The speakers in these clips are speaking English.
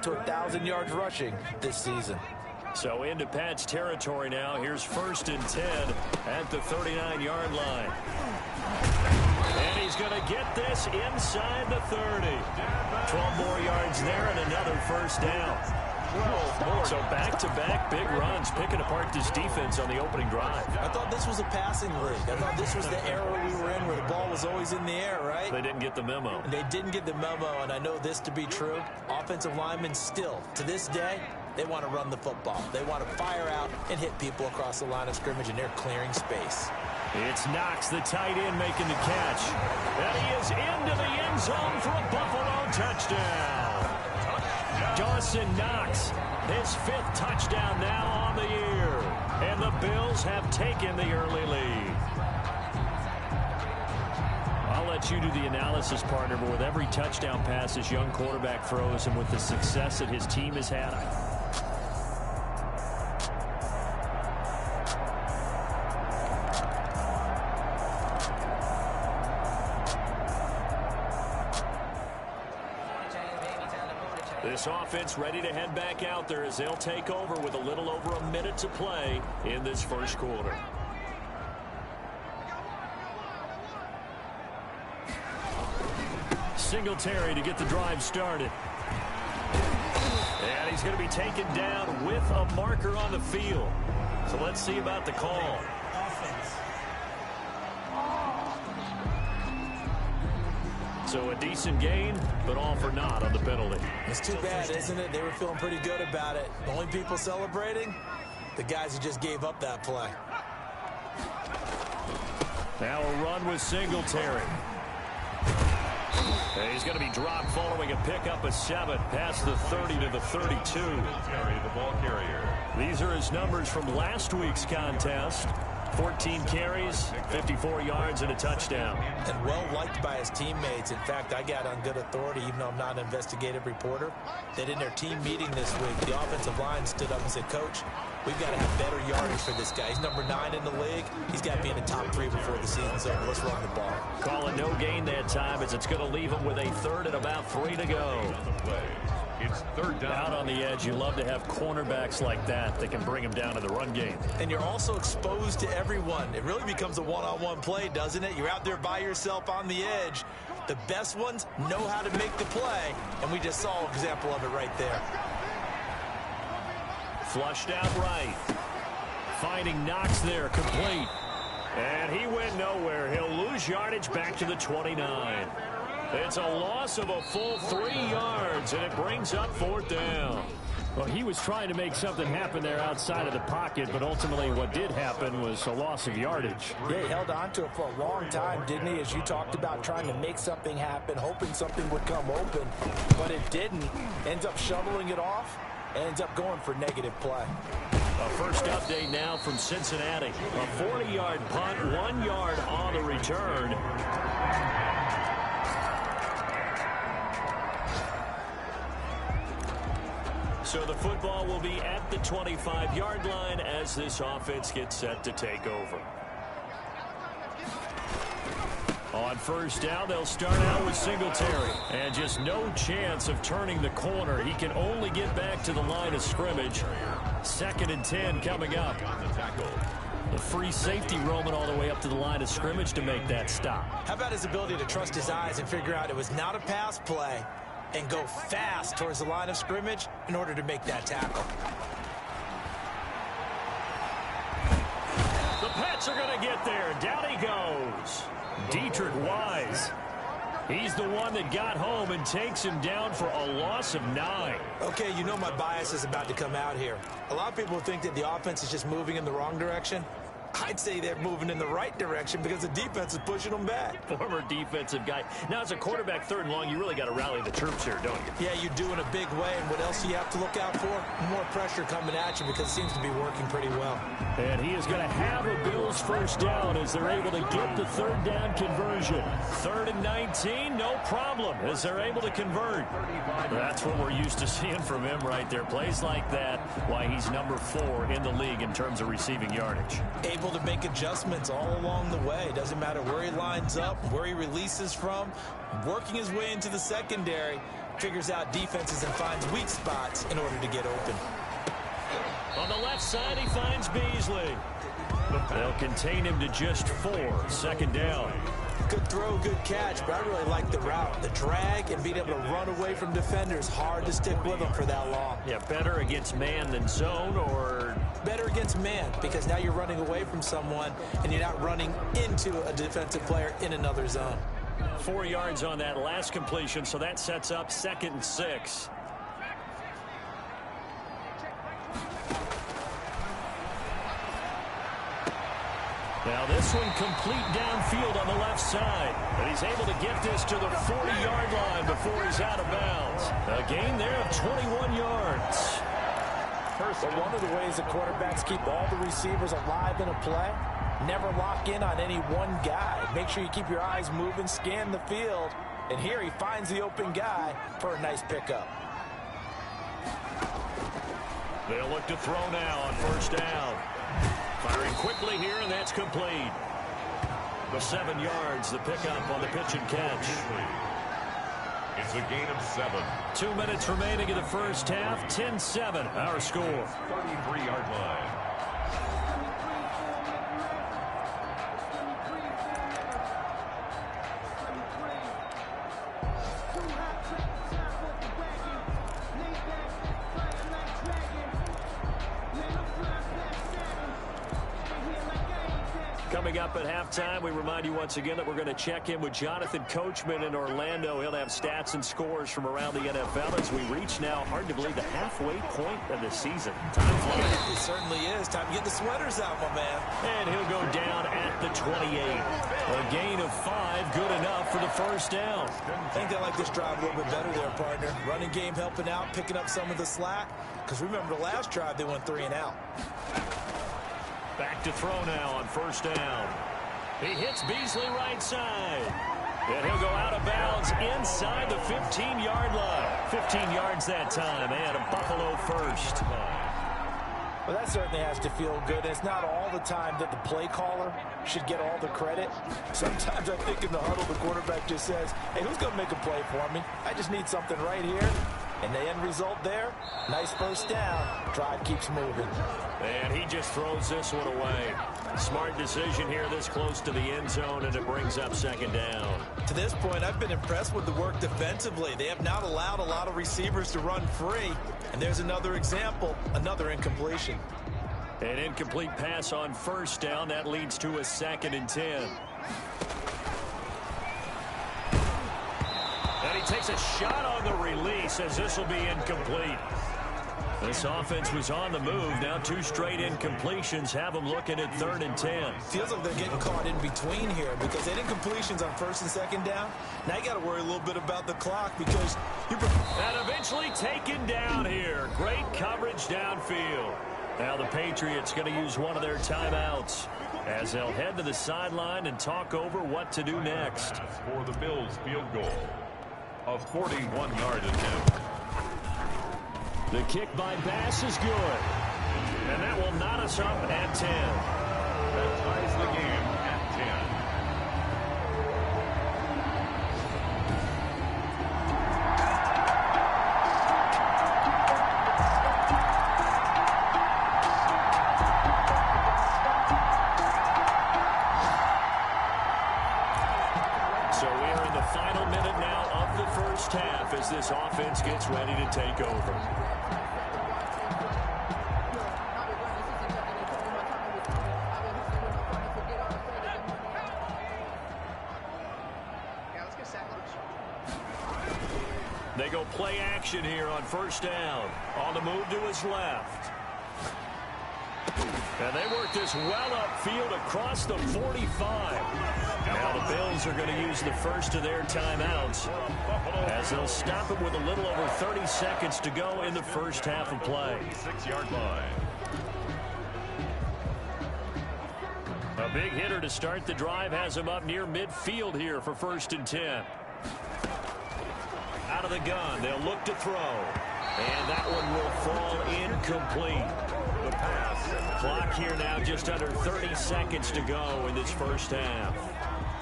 to 1,000 yards rushing this season. So into Pat's territory now. Here's 1st and 10 at the 39-yard line. And he's going to get this inside the 30. 12 more yards there and another first down. So back-to-back big runs, picking apart this defense on the opening drive. I thought this was a passing league. I thought this was the era we were in where the ball was always in the air, right? They didn't get the memo. And they didn't get the memo, and I know this to be true. Offensive linemen still, to this day, they want to run the football. They want to fire out and hit people across the line of scrimmage, and they're clearing space. It's Knox, the tight end, making the catch. And he is into the end zone for a Buffalo touchdown. Dawson Knox, his 5th touchdown now on the year. And the Bills have taken the early lead. I'll let you do the analysis, partner, but with every touchdown pass this young quarterback throws and with the success that his team has had, this offense ready to head back out there as they'll take over with a little over a minute to play in this first quarter. Singletary to get the drive started. And he's going to be taken down with a marker on the field. So let's see about the call. So a decent gain, but all for naught on the penalty. It's too bad, isn't it? They were feeling pretty good about it. The only people celebrating, the guys who just gave up that play. Now a run with Singletary. And he's going to be dropped following a pickup of 7 past the 30 to the 32. The ball carrier. These are his numbers from last week's contest. 14 carries, 54 yards, and a touchdown. And well-liked by his teammates. In fact, I got on good authority, even though I'm not an investigative reporter, that in their team meeting this week, the offensive line stood up and said, Coach, we've got to have better yardage for this guy. He's number 9 in the league. He's got to be in the top 3 before the season's over. Let's run the ball. Call it no gain that time as it's going to leave him with a 3rd and about 3 to go. It's 3rd down. Out on the edge, you love to have cornerbacks like that that can bring him down to the run game. And you're also exposed to everyone. It really becomes a one-on-one play, doesn't it? You're out there by yourself on the edge. The best ones know how to make the play, and we just saw an example of it right there. Flushed out right. Finding Knox there, complete. And he went nowhere. He'll lose yardage back to the 29. It's a loss of a full 3 yards, and it brings up 4th down. Well, he was trying to make something happen there outside of the pocket, but ultimately what did happen was a loss of yardage. Yeah, he held on to it for a long time, didn't he? As you talked about trying to make something happen, hoping something would come open, but it didn't. Ends up shoveling it off, ends up going for negative play. A first update now from Cincinnati. A 40-yard punt, 1 yard on the return. So the football will be at the 25-yard line as this offense gets set to take over. On first down, they'll start out with Singletary. And just no chance of turning the corner. He can only get back to the line of scrimmage. 2nd and 10 coming up. The free safety roaming all the way up to the line of scrimmage to make that stop. How about his ability to trust his eyes and figure out it was not a pass play and go fast towards the line of scrimmage in order to make that tackle. The Pats are going to get there. Down he goes. Dietrich Wise. He's the one that got home and takes him down for a loss of 9. Okay, you know my bias is about to come out here. A lot of people think that the offense is just moving in the wrong direction. I'd say they're moving in the right direction because the defense is pushing them back. Former defensive guy. Now, as a quarterback 3rd and long, you really got to rally the troops here, don't you? Yeah, you do in a big way. And what else do you have to look out for? More pressure coming at you because it seems to be working pretty well. And he is going to have a Bills first down as they're able to get the 3rd down conversion. 3rd and 19, no problem as they're able to convert. That's what we're used to seeing from him right there. Plays like that, why he's number 4 in the league in terms of receiving yardage. Able to make adjustments all along the way. Doesn't matter where he lines up, where he releases from, working his way into the secondary. figures out defenses and finds weak spots in order to get open. On the left side, he finds Beasley. They'll contain him to just 4. Second down. Good throw, good catch, but I really like the route. The drag and being able to run away from defenders, hard to stick with them for that long. Yeah, better against man than zone, or better against man, because now you're running away from someone and you're not running into a defensive player in another zone. 4 yards on that last completion, so that sets up 2nd and 6. Now this one complete downfield on the left side. But he's able to get this to the 40-yard line before he's out of bounds. A gain there of 21 yards. But one of the ways the quarterbacks keep all the receivers alive in a play, never lock in on any one guy. Make sure you keep your eyes moving, scan the field. And here he finds the open guy for a nice pickup. They'll look to throw now on 1st down. Firing quickly here, and that's complete. The 7 yards, the pickup on the pitch and catch. It's a gain of 7. 2 minutes remaining in the first half. 10-7, our score. 33-yard line. Coming up at halftime, we remind you once again that we're going to check in with Jonathan Coachman in Orlando. He'll have stats and scores from around the NFL as we reach now, hard to believe, the halfway point of the season. Time flies. It certainly is. Time to get the sweaters out, my man. And he'll go down at the 28. A gain of 5, good enough for the 1st down. I think they like this drive a little bit better there, partner. Running game helping out, picking up some of the slack. Because remember, the last drive, they went 3 and out. Back to throw now on 1st down. He hits Beasley right side. And he'll go out of bounds inside the 15-yard line. 15 yards that time, and a Buffalo first. Well, that certainly has to feel good. It's not all the time that the play caller should get all the credit. Sometimes I think in the huddle, the quarterback just says, hey, who's going to make a play for me? I just need something right here. And the end result there, nice 1st down. Drive keeps moving. And he just throws this one away. Smart decision here this close to the end zone, and it brings up 2nd down. To this point, I've been impressed with the work defensively. They have not allowed a lot of receivers to run free. And there's another example, another incompletion. An incomplete pass on 1st down. That leads to a 2nd and 10. And he takes a shot on the release as this will be incomplete. This offense was on the move. Now 2 straight incompletions have them looking at 3rd and 10. Feels like they're getting caught in between here because they had incompletions on 1st and 2nd down. Now you got to worry a little bit about the clock because you're... And eventually taken down here. Great coverage downfield. Now the Patriots going to use one of their timeouts as they'll head to the sideline and talk over what to do next. For the Bills field goal. A 41-yard attempt. The kick by Bass is good. And that will knot us up at 10. That ties the game at 10. So we are in the final minute now of the first half as this offense gets ready to take over. They go play action here on 1st down. On the move to his left. And they work this well upfield across the 45. Now the Bills are going to use the first of their timeouts as they'll stop it with a little over 30 seconds to go in the first half of play. 6-yard line. A big hitter to start the drive has him up near midfield here for 1st and 10. Out of the gun, they'll look to throw. And that one will fall incomplete. The pass. Clock here now just under 30 seconds to go in this first half.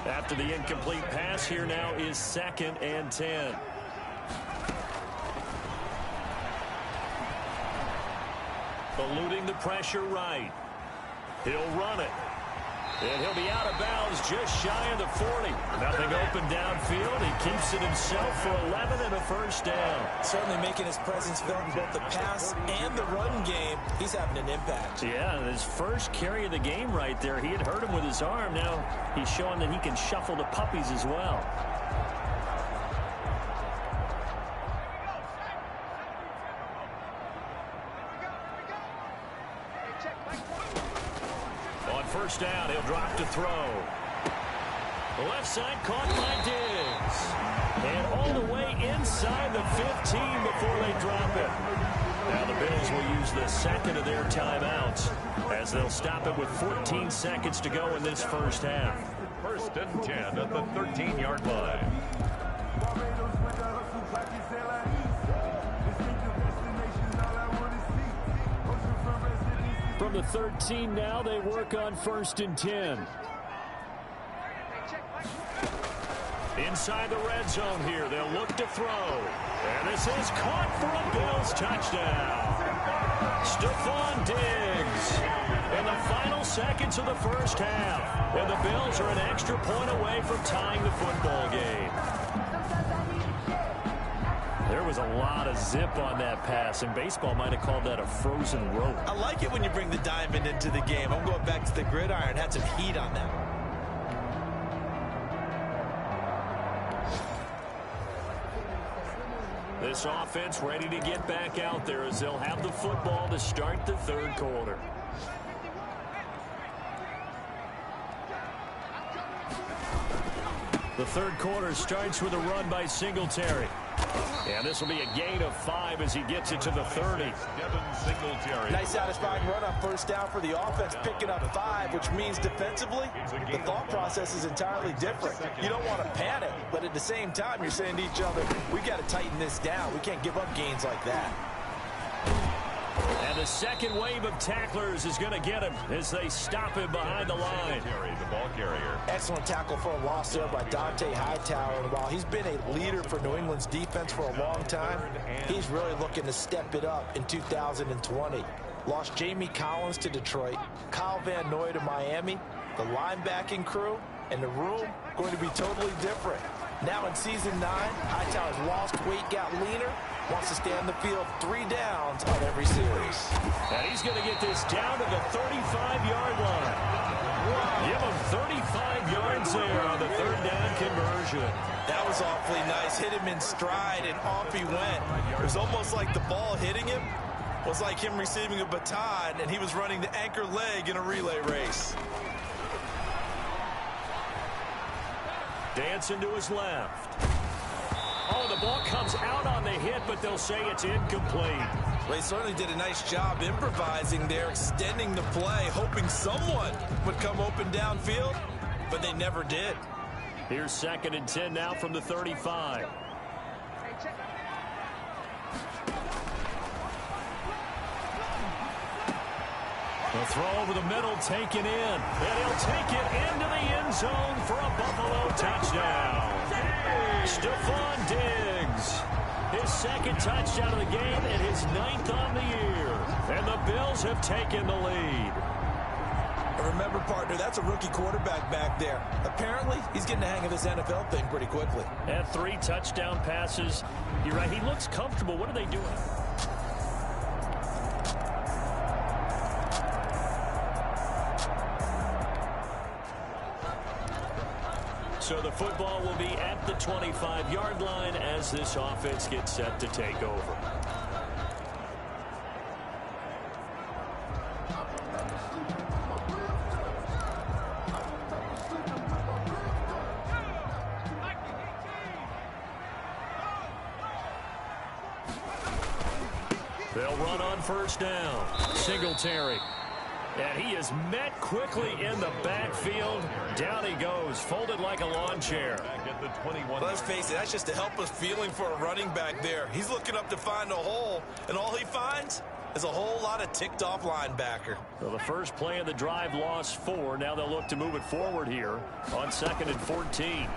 After the incomplete pass, here now is 2nd and 10. Eluding the pressure right. He'll run it. And he'll be out of bounds just shy of the 40. Nothing open downfield. He keeps it himself for 11 and a first down. Certainly making his presence felt in both the pass and the run game. He's having an impact. Yeah, his first carry of the game right there. He had hurt him with his arm. Now he's showing that he can shuffle the puppies as well. First down, he'll drop to throw. The left side caught by Diggs. And all the way inside the 15 before they drop it. Now the Bills will use the second of their timeouts as they'll stop it with 14 seconds to go in this first half. First and 10 at the 13-yard line. From the 13 now, they work on first and 10. Inside the red zone here, they'll look to throw. And this is caught for a Bills touchdown. Stephon Diggs in the final seconds of the first half. And the Bills are an extra point away from tying the football game. There was a lot of zip on that pass, and baseball might have called that a frozen rope. I like it when you bring the diamond into the game. I'm going back to the gridiron. Had some heat on that. This offense ready to get back out there as they'll have the football to start the third quarter. The third quarter starts with a run by Singletary. And this will be a gain of 5 as he gets it to the 30. Nice satisfying run on first down for the offense, picking up 5, which means defensively, the thought process is entirely different. You don't want to panic, but at the same time, you're saying to each other, we got to tighten this down. We can't give up gains like that. And the second wave of tacklers is going to get him as they stop him behind the line. The ball carrier. Excellent tackle for a loss there by Dont'a Hightower. And while he's been a leader for New England's defense for a long time, he's really looking to step it up in 2020. Lost Jamie Collins to Detroit, Kyle Van Noy to Miami, the linebacking crew, and the room going to be totally different. Now in season 9, Hightower's lost weight, got leaner, wants to stay on the field 3 downs on every series. And he's going to get this down to the 35-yard line. Give him 35 yards there on the third down conversion. That was awfully nice. Hit him in stride, and off he went. It was almost like the ball hitting him was like him receiving a baton, and he was running the anchor leg in a relay race. Dancing to his left. Oh, the ball comes out on the hit, but they'll say it's incomplete. Well, he certainly did a nice job improvising there, extending the play, hoping someone would come open downfield, but they never did. Here's second and 10 now from the 35. The throw over the middle taken in, and he'll take it into the end zone for a Buffalo touchdown. Stephon Diggs, his second touchdown of the game and his 9th on the year. And the Bills have taken the lead. Remember, partner, that's a rookie quarterback back there. Apparently, he's getting the hang of this NFL thing pretty quickly. And 3 touchdown passes. You're right, he looks comfortable. What are they doing? So the football will be at the 25-yard line as this offense gets set to take over. They'll run on first down. Singletary. And he is met quickly in the backfield. Down he goes, folded like a lawn chair. Let's face it, that's just a helpless feeling for a running back there. He's looking up to find a hole, and all he finds is a whole lot of ticked-off linebacker. So the first play of the drive lost 4. Now they'll look to move it forward here on 2nd and 14.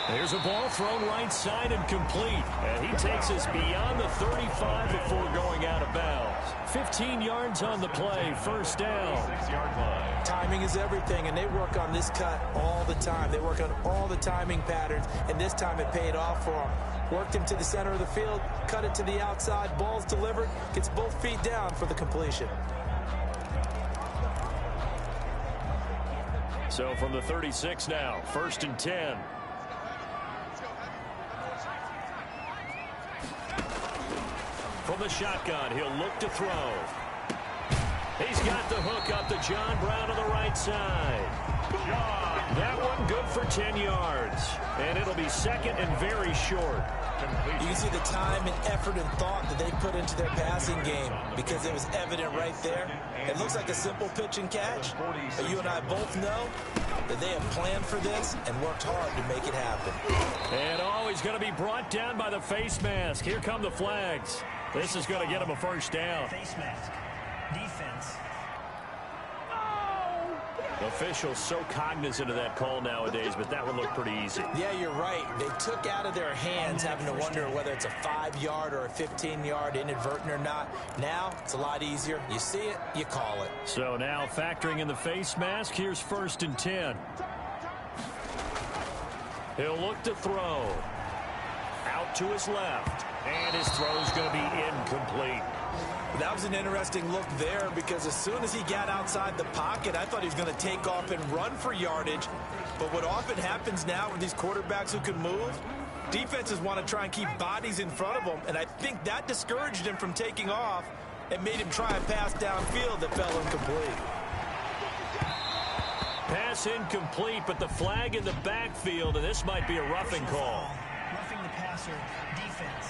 Here's a ball thrown right side and complete. And he takes us beyond the 35 before going out of bounds. 15 yards on the play, first down. 6-yard line. Timing is everything, and they work on this cut all the time. They work on all the timing patterns, and this time it paid off for them. Worked him to the center of the field, cut it to the outside, ball's delivered, gets both feet down for the completion. So from the 36 now, 1st and 10. From the shotgun, he'll look to throw. He's got the hook up to John Brown on the right side. That one good for 10 yards. And it'll be second and very short. You can see the time and effort and thought that they put into their passing game because it was evident right there. It looks like a simple pitch and catch, but you and I both know that they have planned for this and worked hard to make it happen. And he's going to be brought down by the face mask. Here come the flags. This is going to get him a first down. Face mask. Defense. Officials so cognizant of that call nowadays, but that would look pretty easy. Yeah, you're right. They took out of their hands having to wonder whether it's a 5-yard or a 15-yard, inadvertent or not. Now, it's a lot easier. You see it, you call it. So now factoring in the face mask, here's 1st and 10. He'll look to throw. Out to his left. And his throw's going to be incomplete. That was an interesting look there because as soon as he got outside the pocket, I thought he was going to take off and run for yardage. But what often happens now with these quarterbacks who can move, defenses want to try and keep bodies in front of them. And I think that discouraged him from taking off and made him try and pass downfield that fell incomplete. Pass incomplete, but the flag in the backfield, and this might be a roughing call. Roughing the passer. Defense.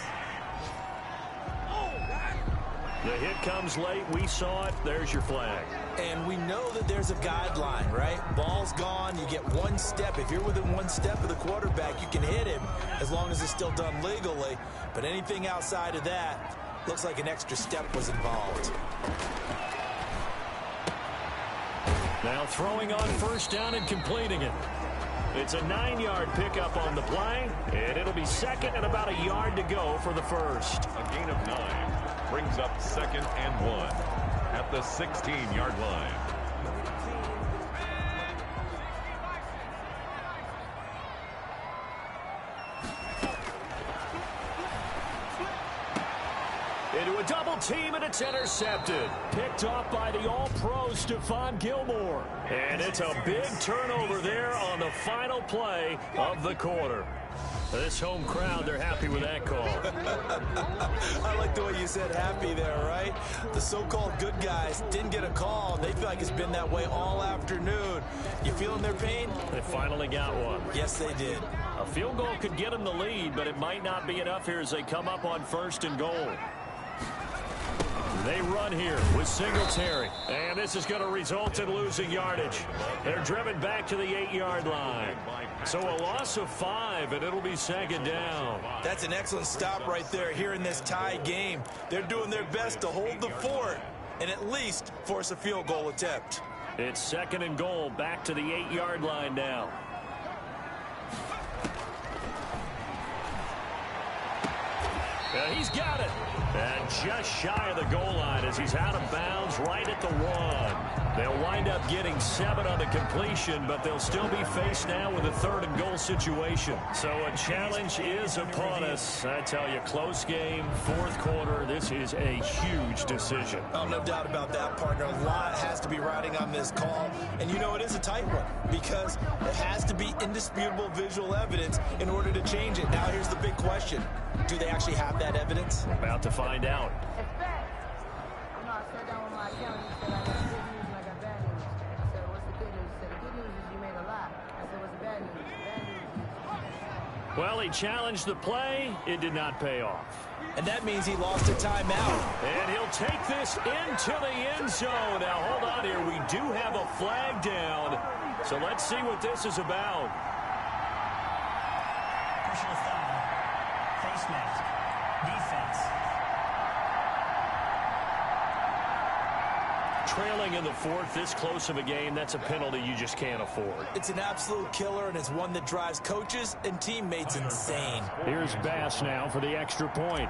The hit comes late. We saw it. There's your flag. And we know that there's a guideline, right? Ball's gone. You get one step. If you're within one step of the quarterback, you can hit him as long as it's still done legally. But anything outside of that looks like an extra step was involved. Now throwing on first down and completing it. It's a 9-yard pickup on the play, and it'll be second and about a yard to go for the first. A gain of 9 brings up 2nd and 1 at the 16-yard line. Into a double team, and it's intercepted. Picked off by the all-pro Stephon Gilmore. And it's a big turnover there on the final play of the quarter. This home crowd, they're happy with that call. I like the way you said happy there, right? The so-called good guys didn't get a call. They feel like it's been that way all afternoon. You feeling their pain? They finally got one. Yes, they did. A field goal could get them the lead, but it might not be enough here as they come up on 1st and goal. They run here with Singletary, and this is going to result in losing yardage. They're driven back to the 8-yard line. So a loss of 5, and it'll be 2nd down. That's an excellent stop right there here in this tie game. They're doing their best to hold the fort and at least force a field goal attempt. It's 2nd and goal, back to the 8-yard line now. He's got it. And just shy of the goal line as he's out of bounds right at the 1. They'll wind up getting 7 on the completion, but they'll still be faced now with a 3rd and goal situation. So a challenge is upon us. I tell you, close game, 4th quarter. This is a huge decision. Oh, no doubt about that, partner. A lot has to be riding on this call. And you know it is a tight one because it has to be indisputable visual evidence in order to change it. Now here's the big question. Do they actually have that evidence? About to find out. Well, he challenged the play. It did not pay off. And that means he lost a timeout. And he'll take this into the end zone. Now, hold on here. We do have a flag down. So let's see what this is about. Personal foul. Face mask. Defense. Trailing in the fourth, this close of a game, that's a penalty you just can't afford. It's an absolute killer, and it's one that drives coaches and teammates insane. Here's Bass now for the extra point.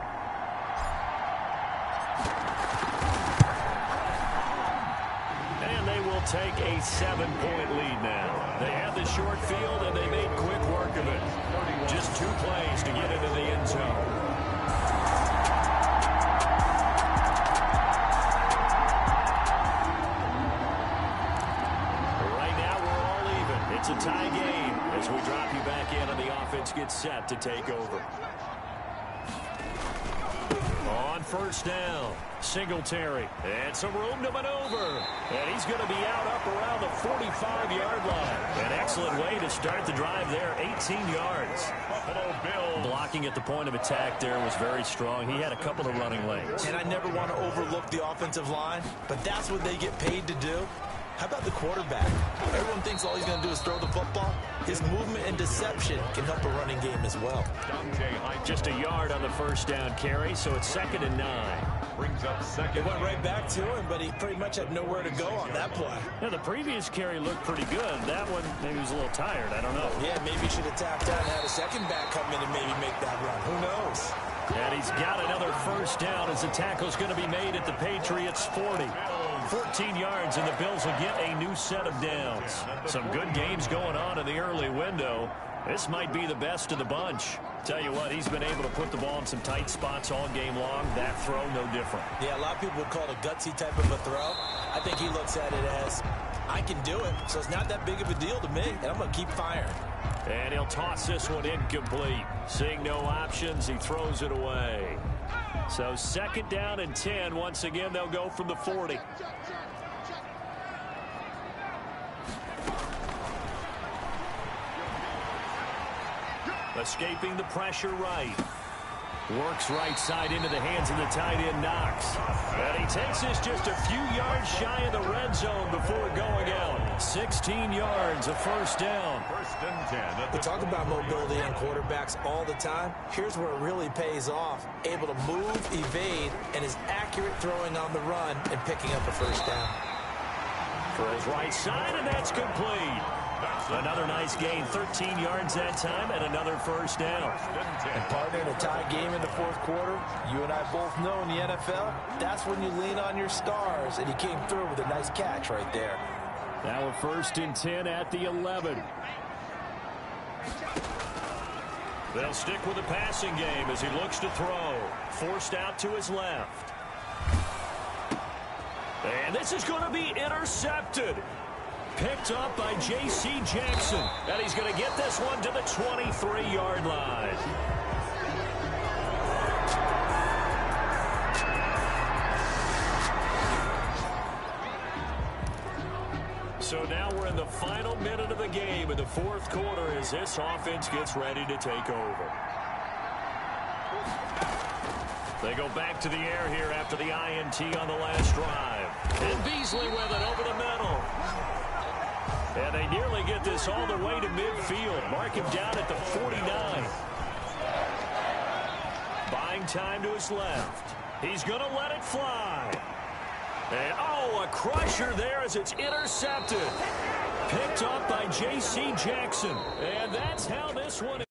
And they will take a 7-point lead now. They had the short field, and they made quick work of it. Just 2 plays to get into the end zone. It's a tie game as we drop you back in and the offense gets set to take over. On first down, Singletary. And some room to maneuver. And he's going to be out up around the 45-yard line. An excellent way to start the drive there, 18 yards. Buffalo Bills. Blocking at the point of attack there was very strong. He had a couple of running lanes. And I never want to overlook the offensive line, but that's what they get paid to do. How about the quarterback? Everyone thinks all he's going to do is throw the football. His movement and deception can help a running game as well. Just a yard on the first down carry, so it's 2nd and 9. Brings up second. It went right back to him, but he pretty much had nowhere to go on that play. Now, the previous carry looked pretty good. That one, maybe he was a little tired. I don't know. Yeah, maybe he should have tapped out and had a second back come in and maybe make that run. Who knows? And he's got another first down as the tackle's going to be made at the Patriots' 40. 14 yards, and the Bills will get a new set of downs. Some good games going on in the early window. This might be the best of the bunch. Tell you what, he's been able to put the ball in some tight spots all game long. That throw, no different. Yeah, a lot of people would call it a gutsy type of a throw. I think he looks at it as, I can do it, so it's not that big of a deal to me, and I'm going to keep firing. And he'll toss this one incomplete. Seeing no options, he throws it away. So 2nd down and 10. Once again, they'll go from the 40. Escaping the pressure right. Works right side into the hands of the tight end, Knox. And he takes this just a few yards shy of the red zone before going out. 16 yards, a first down. 1st and 10. We talk about mobility on quarterbacks all the time. Here's where it really pays off. Able to move, evade, and is accurate throwing on the run and picking up a first down. Throws right side, and that's complete. Another nice gain, 13 yards that time, and another first down. And partner, in a tie game in the 4th quarter, you and I both know in the NFL, that's when you lean on your stars, and he came through with a nice catch right there. Now a 1st and 10 at the 11. They'll stick with the passing game as he looks to throw. Forced out to his left. And this is going to be intercepted. Picked up by J.C. Jackson. And he's going to get this one to the 23-yard line. So now we're in the final minute of the game in the 4th quarter as this offense gets ready to take over. They go back to the air here after the INT on the last drive. And Beasley with it over the middle. And they nearly get this all the way to midfield. Mark him down at the 49. Buying time to his left. He's going to let it fly. And, oh, a crusher there as it's intercepted. Picked up by J.C. Jackson. And that's how this one